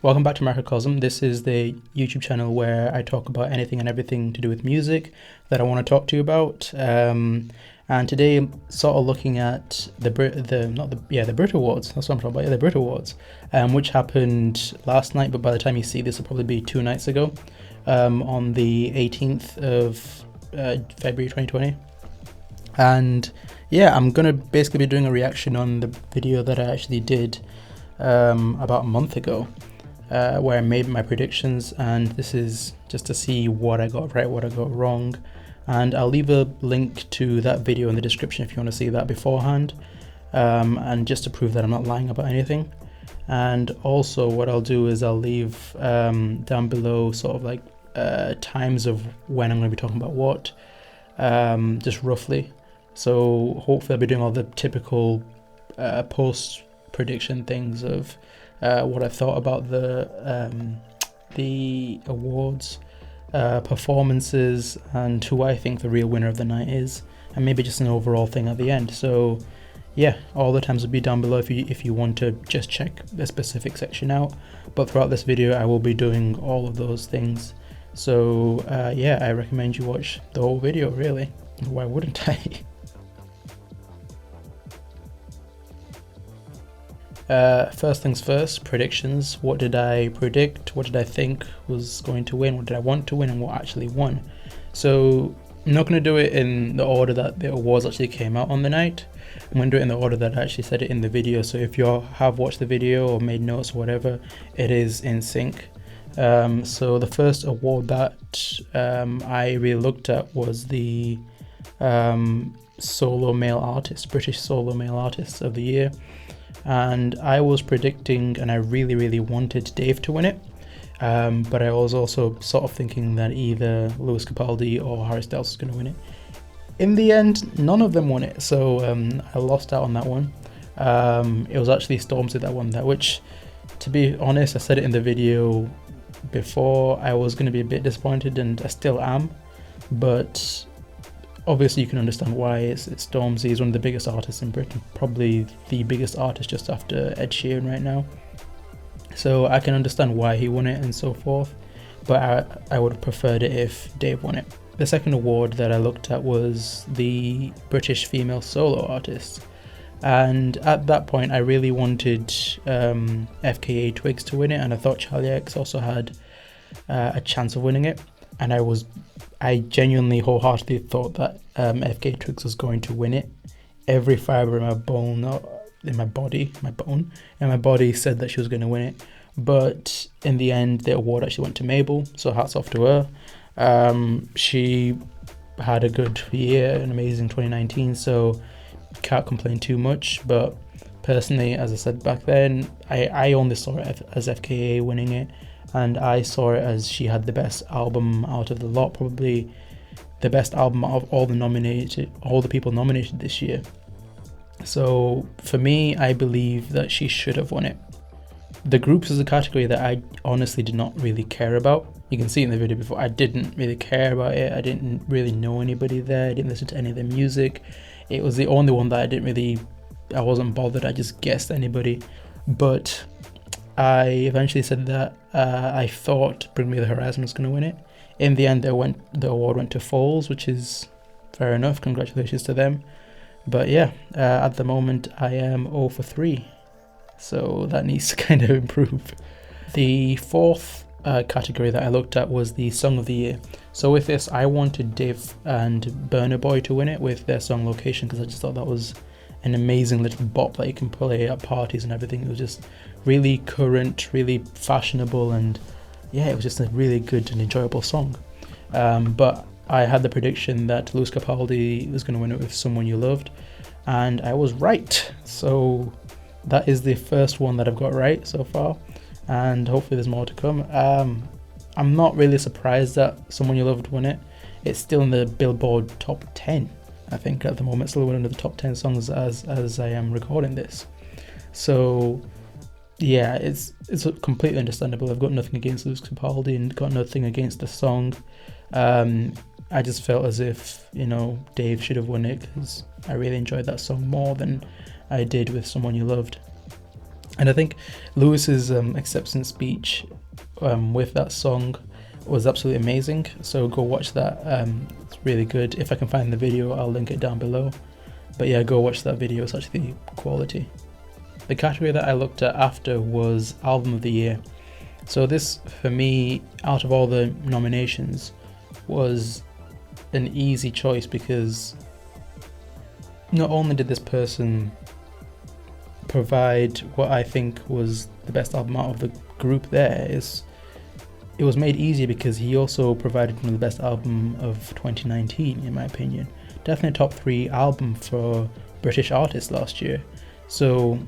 Welcome back to Microcosm. This is the YouTube channel where I talk about anything and everything to do with music that I want to talk to you about. And today I'm sort of looking at the BRIT Awards. That's what I'm talking about. Yeah, the BRIT Awards, which happened last night. But by the time you see this, it'll probably be 2 nights ago, on the 18th of February 2020. And yeah, I'm gonna basically be doing a reaction on the video that I actually did about a month ago. Where I made my predictions, and this is just to see what I got right, what I got wrong, and I'll leave a link to that video in the description if you want to see that beforehand, and just to prove that I'm not lying about anything. And also what I'll do is I'll leave down below sort of like times of when I'm going to be talking about what, just roughly. So hopefully I'll be doing all the typical post prediction things of what I thought about the awards, performances, and who I think the real winner of the night is, and maybe just an overall thing at the end. So yeah, all the times will be down below if you want to just check the specific section out. But throughout this video I will be doing all of those things. So yeah, I recommend you watch the whole video, really. Why wouldn't I? First things first, predictions. What did I predict? What did I think was going to win? What did I want to win, and what actually won? So I'm not going to do it in the order that the awards actually came out on the night. I'm going to do it in the order that I actually said it in the video. So if you have watched the video or made notes or whatever, it is in sync. So the first award that I really looked at was the solo male artist, British solo male artist of the year. And I was predicting, and I really wanted Dave to win it, but I was also sort of thinking that either Lewis Capaldi or Harry Styles was going to win it. In the end, none of them won it, so I lost out on that one. It was actually Stormzy that won that, which, to be honest, I said it in the video before, I was going to be a bit disappointed, and I still am, but obviously you can understand why. It's Stormzy. He's one of the biggest artists in Britain, probably the biggest artist just after Ed Sheeran right now. So I can understand why he won it and so forth, but I would have preferred it if Dave won it. The second award that I looked at was the British female solo artist, and at that point I really wanted FKA Twigs to win it, and I thought Charlie X also had a chance of winning it, and I genuinely wholeheartedly thought that FKA Twigs was going to win it. Every fibre in my bone, in my body said that she was going to win it. But in the end, the award actually went to Mabel, so hats off to her. She had a good year, an amazing 2019, so can't complain too much. But personally, as I said back then, I only saw it as FKA winning it. And I saw it as she had the best album out of the lot, probably the best album out of all the people nominated this year. So for me, I believe that she should have won it. The groups is a category that I honestly did not really care about. You can see in the video before, I didn't really care about it. I didn't really know anybody there. I didn't listen to any of their music. It was the only one that I wasn't bothered. I just guessed anybody. But I eventually said that I thought Bring Me the Horizon was going to win it. In the end, the award went to Foals, which is fair enough. Congratulations to them. But yeah, at the moment I am 0 for 3, so that needs to kind of improve. The fourth category that I looked at was the Song of the Year. So with this, I wanted Dave and Burna Boy to win it with their song Location, because I just thought that was an amazing little bop that you can play at parties and everything. It was just really current, really fashionable, and yeah, it was just a really good and enjoyable song. But I had the prediction that Lewis Capaldi was going to win it with Someone You Loved, and I was right. So that is the first one that I've got right so far, and hopefully there's more to come. I'm not really surprised that Someone You Loved won it. It's still in the Billboard top 10, I think, at the moment. Still one of the top 10 songs as I am recording this. So yeah, it's completely understandable. I've got nothing against Lewis Capaldi and got nothing against the song. I just felt as if, Dave should have won it, because I really enjoyed that song more than I did with Someone You Loved. And I think Lewis's acceptance speech with that song was absolutely amazing. So go watch that. It's really good. If I can find the video, I'll link it down below. But yeah, go watch that video. It's actually quality. The category that I looked at after was Album of the Year. So this, for me, out of all the nominations, was an easy choice because not only did this person provide what I think was the best album out of the group there, it was made easier because he also provided one of the best album of 2019, in my opinion. Definitely a top 3 album for British artists last year. So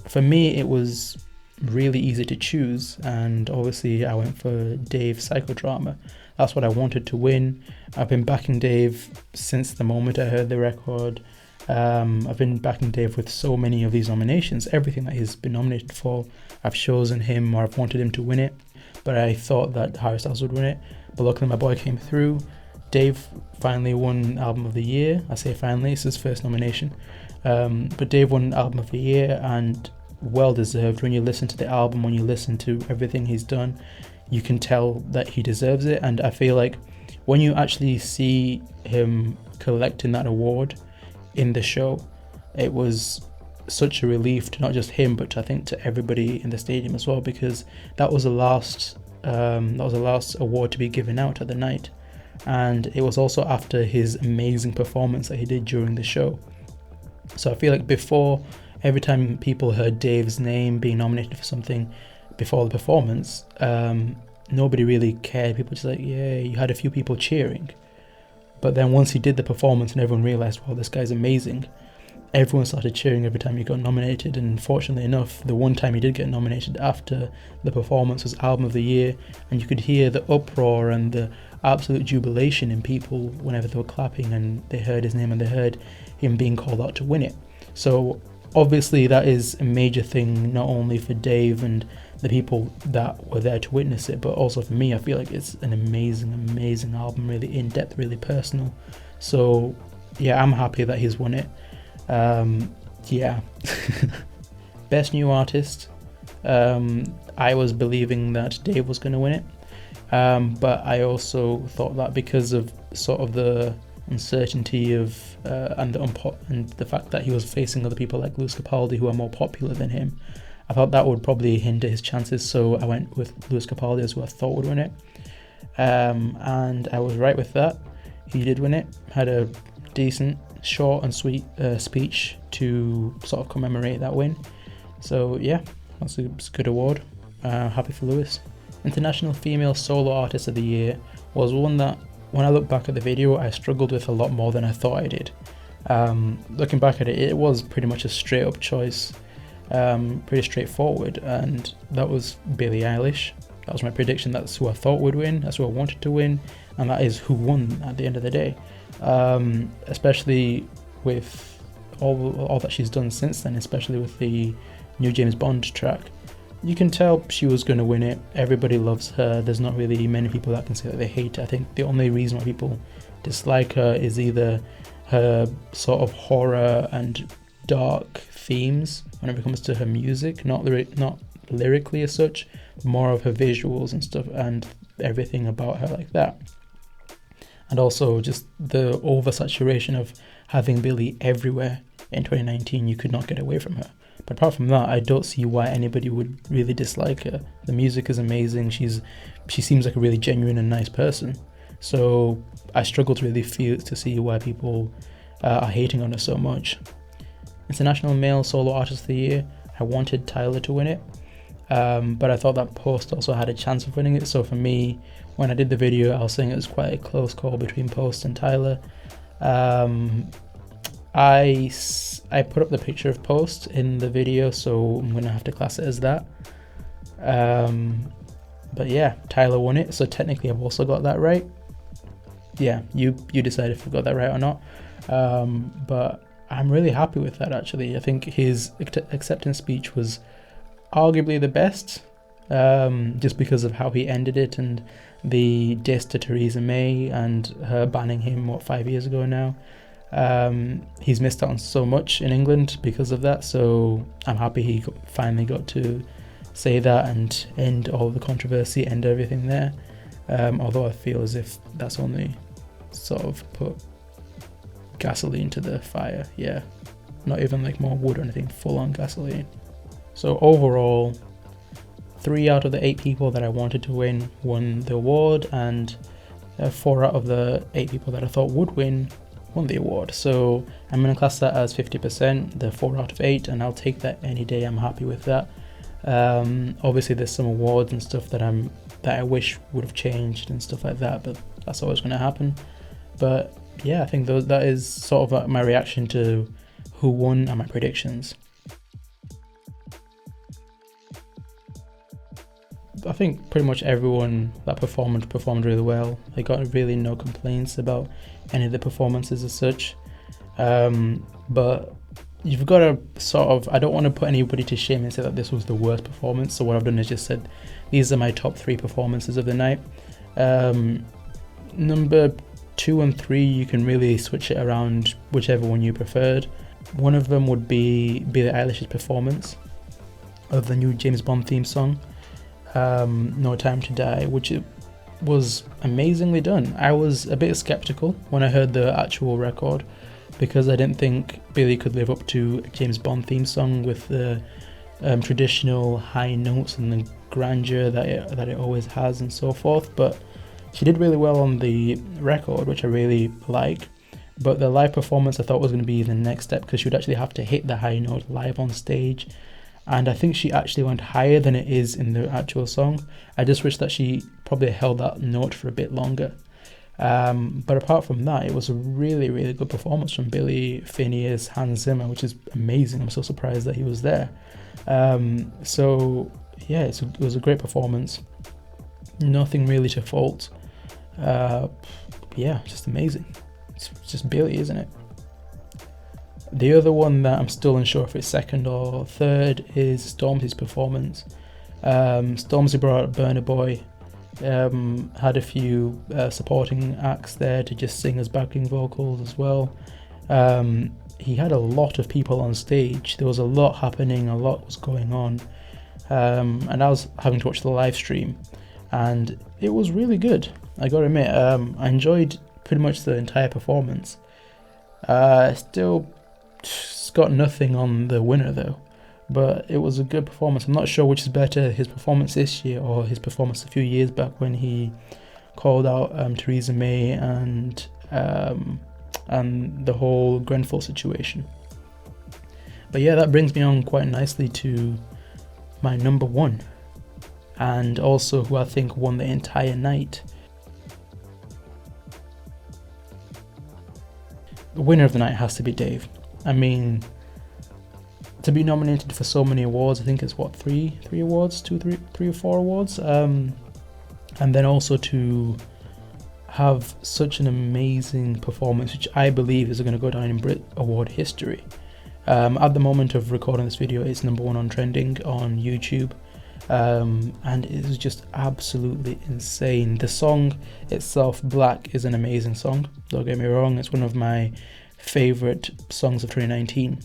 for me, it was really easy to choose, and obviously I went for Dave Psychodrama. That's what I wanted to win. I've been backing Dave since the moment I heard the record. I've been backing Dave with so many of these nominations. Everything that he's been nominated for, I've chosen him or I've wanted him to win it. But I thought that Harry Styles would win it. But luckily my boy came through. Dave finally won Album of the Year. I say finally, it's his first nomination. But Dave won Album of the Year, and well deserved. When you listen to the album, when you listen to everything he's done, you can tell that he deserves it. And I feel like when you actually see him collecting that award in the show, it was such a relief to not just him, but I think to everybody in the stadium as well, because that was the last award to be given out at the night, and it was also after his amazing performance that he did during the show. So I feel like before, every time people heard Dave's name being nominated for something before the performance, nobody really cared. People just like, yeah, you had a few people cheering. But then once he did the performance and everyone realised, wow, this guy's amazing, everyone started cheering every time he got nominated. And fortunately enough, the one time he did get nominated after the performance was Album of the Year, and you could hear the uproar and the absolute jubilation in people whenever they were clapping and they heard his name and they heard him being called out to win it. So obviously that is a major thing, not only for Dave and the people that were there to witness it, but also for me. I feel like it's an amazing album, really in-depth, really personal. So yeah, I'm happy that he's won it. Yeah. Best New Artist, I was believing that Dave was going to win it, but I also thought that because of sort of the uncertainty of and the fact that he was facing other people like Lewis Capaldi who are more popular than him, I thought that would probably hinder his chances, so I went with Lewis Capaldi as who I thought would win it, and I was right with that. He did win it, had a decent, short and sweet speech to sort of commemorate that win. So yeah, that's a good award. Happy for Lewis. International Female Solo Artist of the Year was one that, when I look back at the video, I struggled with a lot more than I thought I did. Looking back at it, it was pretty much a straight up choice, pretty straightforward, and that was Billie Eilish. That was my prediction. That's who I thought would win, that's who I wanted to win, and that is who won at the end of the day. Especially with all that she's done since then, especially with the new James Bond track. You can tell she was going to win it. Everybody loves her. There's not really many people that can say that they hate her. I think the only reason why people dislike her is either her sort of horror and dark themes whenever it comes to her music, not lyrically as such, more of her visuals and stuff and everything about her like that. And also just the oversaturation of having Billie everywhere in 2019. You could not get away from her. But apart from that, I don't see why anybody would really dislike her. The music is amazing. She seems like a really genuine and nice person. So I struggle to really see why people are hating on her so much. International Male Solo Artist of the Year, I wanted Tyler to win it. But I thought that Post also had a chance of winning it. So for me, when I did the video, I was saying it was quite a close call between Post and Tyler. I put up the picture of Post in the video, so I'm gonna have to class it as that. But yeah, Tyler won it, so technically I've also got that right. Yeah, you decide if I've got that right or not. But I'm really happy with that, actually. I think his acceptance speech was arguably the best, just because of how he ended it and the diss to Theresa May and her banning him 5 years ago now. He's missed out on so much in England because of that, so I'm happy he finally got to say that and end all the controversy, end everything there. Although I feel as if that's only sort of put gasoline to the fire. Yeah, not even like more wood or anything, full on gasoline. So overall, 3 out of the 8 people that I wanted to win won the award, and 4 out of the 8 people that I thought would win won the award. So I'm going to class that as 50%, the 4 out of 8, and I'll take that any day. I'm happy with that. Obviously there's some awards and stuff that I wish would have changed and stuff like that, but that's always going to happen. But yeah, I think that is sort of my reaction to who won and my predictions. I think pretty much everyone that performed really well. I got really no complaints about any of the performances as such. But you've got to sort of, I don't want to put anybody to shame and say that this was the worst performance. So what I've done is just said, these are my top 3 performances of the night. Number 2 and 3, you can really switch it around, whichever one you preferred. One of them would be Billie Eilish's performance of the new James Bond theme song, No Time to Die, which it was amazingly done. I was a bit skeptical when I heard the actual record, because I didn't think Billie could live up to a James Bond theme song with the traditional high notes and the grandeur that it always has and so forth. But she did really well on the record, which I really like. But the live performance I thought was going to be the next step, because she would actually have to hit the high note live on stage. And I think she actually went higher than it is in the actual song. I just wish that she probably held that note for a bit longer. But apart from that, it was a really, really good performance from Billie, Phineas, Hans Zimmer, which is amazing. I'm so surprised that he was there. So yeah, it was a great performance. Nothing really to fault. Yeah, just amazing. It's just Billie, isn't it? The other one that I'm still unsure if it's second or third is Stormzy's performance. Stormzy brought out Burna Boy, had a few supporting acts there to just sing as backing vocals as well. He had a lot of people on stage. There was a lot happening, a lot was going on. And I was having to watch the live stream, and it was really good. I gotta admit, I enjoyed pretty much the entire performance. Still got nothing on the winner though, but it was a good performance. I'm not sure which is better, his performance this year or his performance a few years back when he called out Theresa May and the whole Grenfell situation. But yeah, that brings me on quite nicely to my number 1, and also who I think won the entire night. The winner of the night has to be Dave. I mean, to be nominated for so many awards, I think it's what, three awards, three or four awards, and then also to have such an amazing performance, which I believe is going to go down in BRIT award history. At the moment of recording this video, it's number 1 on trending on YouTube, and it is just absolutely insane. The song itself, Black, is an amazing song, don't get me wrong. It's one of my favorite songs of 2019,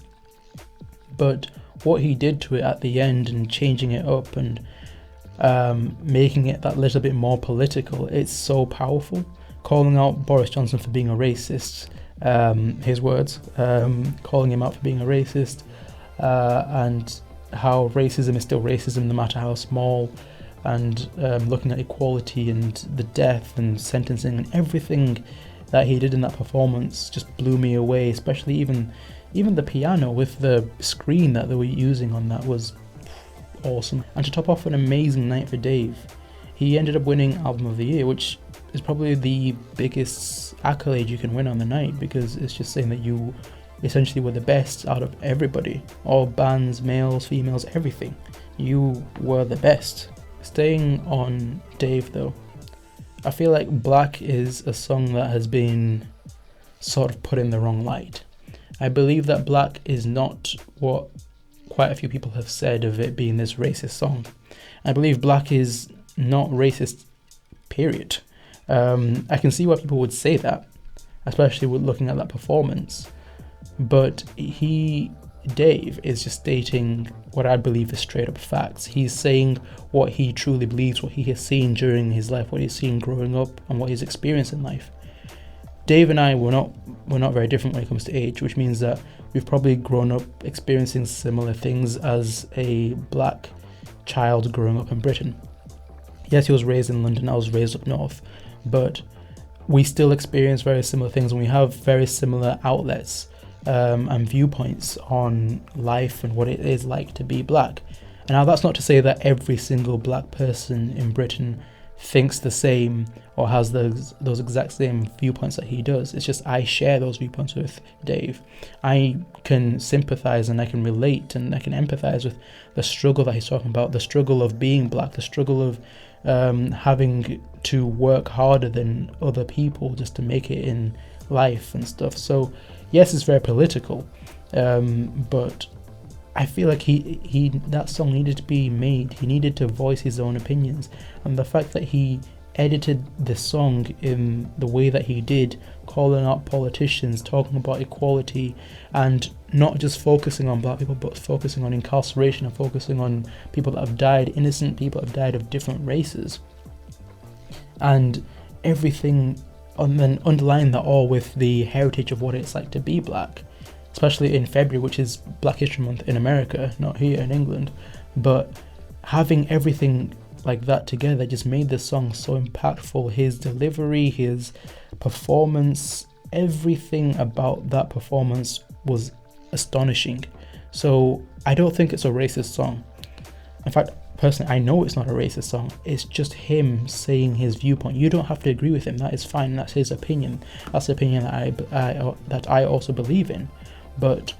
but what he did to it at the end and changing it up and making it that little bit more political, it's so powerful. Calling out Boris Johnson for being a racist, his words, calling him out for being a racist, and how racism is still racism no matter how small, and looking at equality and the death and sentencing and everything that he did in that performance just blew me away. Especially even the piano with the screen that they were using on that was awesome. And to top off an amazing night for Dave, he ended up winning Album of the Year, which is probably the biggest accolade you can win on the night, because it's just saying that you essentially were the best out of everybody, all bands, males, females, everything. You were the best. Staying on Dave though, I feel like Black is a song that has been sort of put in the wrong light. I believe that Black is not what quite a few people have said of it being this racist song. I believe Black is not racist, period. I can see why people would say that, especially with looking at that performance. But Dave is just stating what I believe is straight up facts. He's saying what he truly believes, what he has seen during his life, what he's seen growing up, and what he's experienced in life. Dave and I were not very different when it comes to age, which means that we've probably grown up experiencing similar things as a black child growing up in Britain. Yes, he was raised in London, I was raised up north, but we still experience very similar things, and we have very similar outlets and viewpoints on life and what it is like to be black. And now that's not to say that every single black person in Britain thinks the same or has those exact same viewpoints that he does. It's just I share those viewpoints with Dave. I can sympathize and I can relate and I can empathize with the struggle that he's talking about, the struggle of being black, the struggle of having to work harder than other people just to make it in life and stuff. So yes, it's very political, but I feel like that song needed to be made. He needed to voice his own opinions, and the fact that he edited the song in the way that he did, calling out politicians, talking about equality, and not just focusing on black people, but focusing on incarceration and focusing on people that have died, innocent people that have died of different races, and everything, and then underline that all with the heritage of what it's like to be black, especially in February, which is Black History Month in America, not here in England. But having everything like that together just made the song so impactful. His delivery, his performance, everything about that performance was astonishing. So I don't think it's a racist song. In fact, personally, I know it's not a racist song. It's just him saying his viewpoint. You don't have to agree with him. That is fine. That's his opinion. That's the opinion that I also believe in. But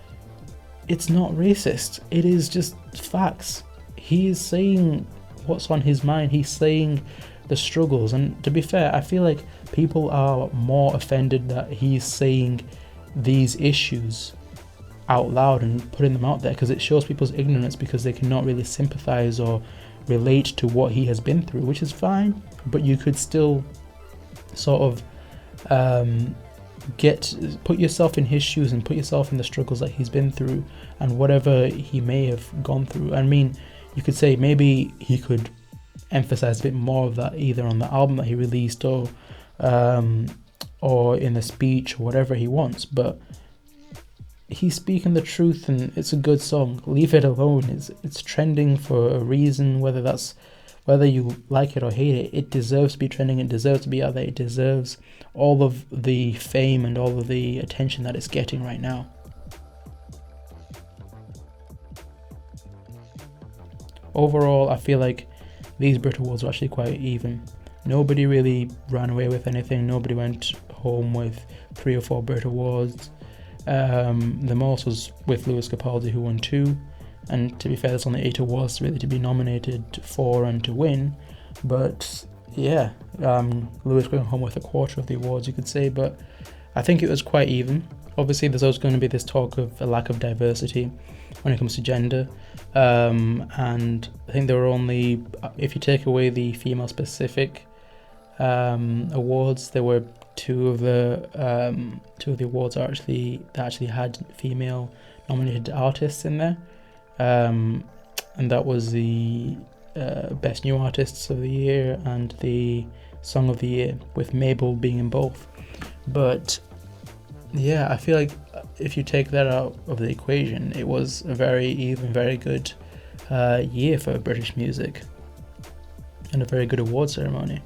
it's not racist. It is just facts. He is saying what's on his mind. He's saying the struggles. And to be fair, I feel like people are more offended that he's saying these issues out loud and putting them out there, because it shows people's ignorance, because they cannot really sympathize or relate to what he has been through, which is fine. But you could still sort of put yourself in his shoes and put yourself in the struggles that he's been through and whatever he may have gone through. I mean, you could say maybe he could emphasize a bit more of that either on the album that he released or in a speech or whatever he wants, but he's speaking the truth and it's a good song. Leave it alone. It's trending for a reason, whether you like it or hate it. It deserves to be trending. It deserves to be out there. It deserves all of the fame and all of the attention that it's getting right now. Overall, I feel like these BRIT Awards were actually quite even. Nobody really ran away with anything. Nobody went home with 3 or 4 BRIT Awards. The most was with Lewis Capaldi, who won 2. And to be fair, there's only 8 awards really to be nominated for and to win. But yeah, Lewis going home with a quarter of the awards, you could say. But I think it was quite even. Obviously, there's always going to be this talk of a lack of diversity when it comes to gender. And I think there were only, if you take away the female-specific awards, there were 2 of the awards that actually had female nominated artists in there. And that was the Best New Artists of the Year and the Song of the Year, with Mabel being in both. But yeah, I feel like if you take that out of the equation, it was a very even, very good year for British music and a very good award ceremony.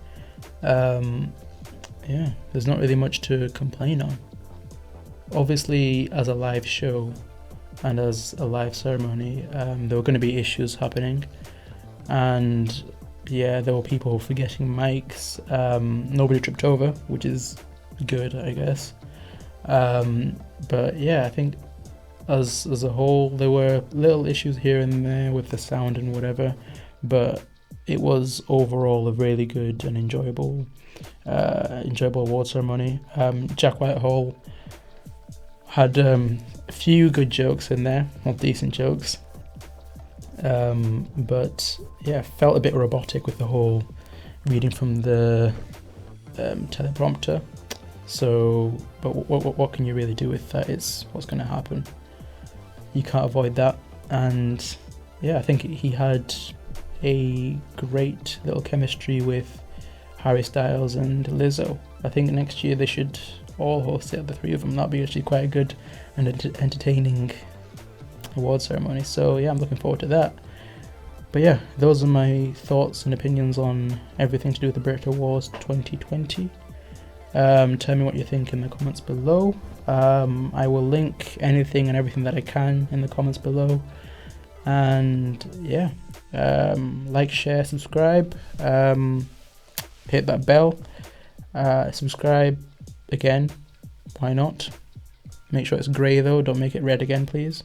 Yeah, there's not really much to complain on. Obviously, as a live show and as a live ceremony, there were going to be issues happening, and yeah, there were people forgetting mics. Nobody tripped over, which is good, I guess. But yeah, I think as a whole, there were little issues here and there with the sound and whatever, but it was overall a really good and enjoyable award ceremony. Jack Whitehall had a few good jokes in there, well, decent jokes, but yeah, felt a bit robotic with the whole reading from the teleprompter. So, but what can you really do with that? It's what's going to happen. You can't avoid that. And yeah, I think he had a great little chemistry with Harry Styles and Lizzo. I think next year they should all host it, the three of them. That'd be actually quite a good and entertaining award ceremony. So yeah, I'm looking forward to that. But yeah, those are my thoughts and opinions on everything to do with the BRIT Awards 2020. Tell me what you think in the comments below. I will link anything and everything that I can in the comments below. And yeah, like, share, subscribe, hit that bell, subscribe again, why not? Make sure it's grey though, don't make it red again please.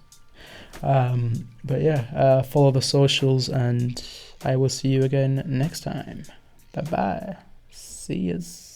But yeah, follow the socials and I will see you again next time. Bye bye, see yous.